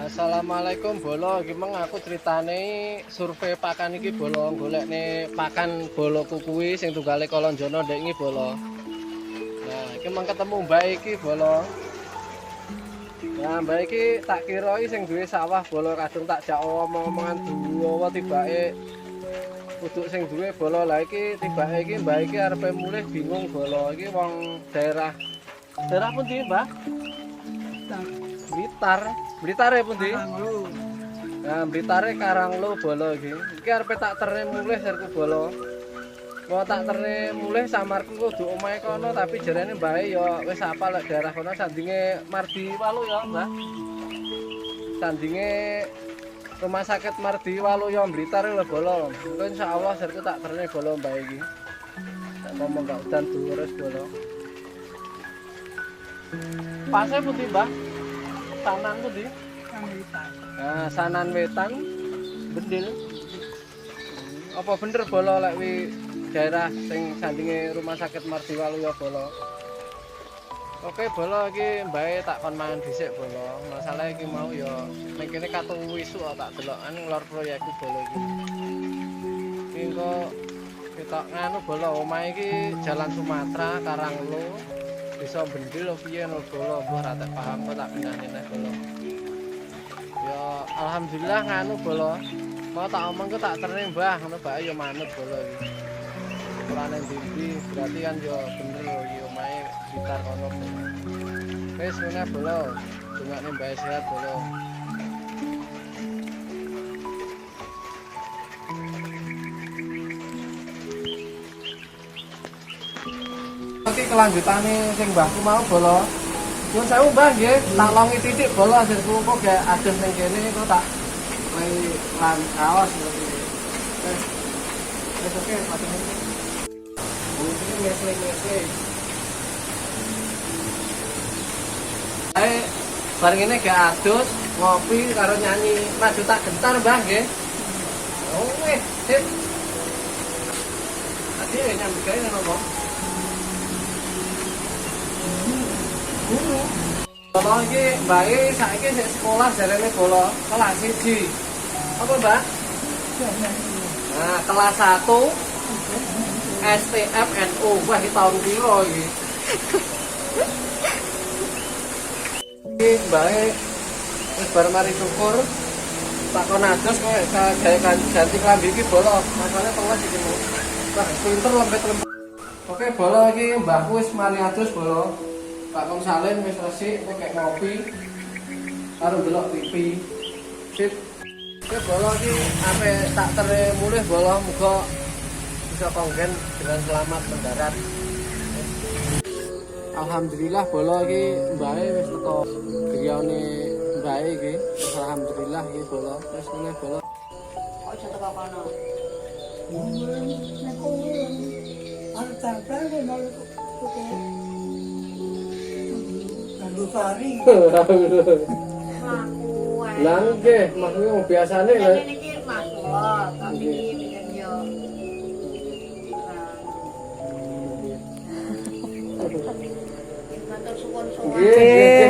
Assalamualaikum bolo, gimana aku ceritane survei pakan iki bolo, golekne pakan bolo kukuwi sing tunggale Kolonjono ndek iki bolo. Nah, iki mang ketemu Mbak iki bolo. Nah, Mbak iki tak kira iki sing duwe sawah bolo, kadung tak jak omong-omongan duwa tibake kudu sing duwe bolo. Lah iki tibake iki Mbak iki arepe mulih bingung bolo. Iki wong daerah pundi, Mbak? Blitar. Blitar ya pundi? Nah, Blitare Karanglo bolo iki. Iki arepe tak terne mulih serku bolo. Mau tak terne mulih samarku kudu omahe kono tapi jarene mbae ya wis apal lek daerah kono sandinge Mardi Walu ya, Mbah. Sandinge Rumah Sakit Mardi Walu ya Blitar lho bolo. Engko insyaallah serku tak terne bolo mbae iki. Tak ngomong gak udan durus bolo. Pasnya pundi, Mbah? Sanan pundi? Nah, Sanan Wetan, Bendil. Apa bener bolo lek wi daerah sing sandinge Rumah Sakit Mardi Walu ya bolo. Oke bolo iki mbae tak kon mangan dhisik bolo. Masalah iki mau ya ning kene katu wisuk tak delokan nglor proyekku bolo iki. Iki engko ketok nganu bolo omahe iki Jalan Sumatera Karanglo. Bisa Bendil piye no bolo, ora tak paham kok tak pindahin neh bolo. Ya alhamdulillah nganu bolo. Mau tak omong kok tak terne Mbah, ngono bae ya manut bolo iki. Urane ndi berarti kan ya bener ya omahe sekitar kono. Wis ngene bolo. Dongane Mbah sehat bolo. Oke kelanjutane sing mbahku mau bolo. Nyuwun sewu Mbah nggih, tak longi titik bolo hasilku kok gak adem ning kene kok tak lan kaos ngono iki. Wis oke, pating iki. Ini mesle-mesle. Bareng ini gak adus, ngopi karo nyanyi. Maju tak gentar Mbah nggih. Oh weh, sip. Tadi nyambi gawe ngomong. Bolo iki mbae saiki sik sekolah jarene bolo kelas 1. Apa, Mbak? Nah, kelas 1 STFNU. Wah, iki tahun piro iki? Iki mbae wis bar mari syukur tak kon adus kok gawe ganti klambi iki bolo. Masalahe kelas iki mau. Wah, pinter lempet-lempet. Oke, bolo iki mbahku wis mari adus bolo. Tak kong salin wis resik kok kayak ngopi karo delok TV. Sip. Oke bolo iki ape tak tere mulih bolo muga bisa konggen dengan selamat mendarat. Alhamdulillah bolo iki mbae wis teko griyane mbae iki. Alhamdulillah iki bolo. Wis ngene bolo. Kok iso teko kono? Lah nggih, maksudnya biasane lho. Ini iki masuk, tapi bikin yo. Matur suwun sowan. Nggih.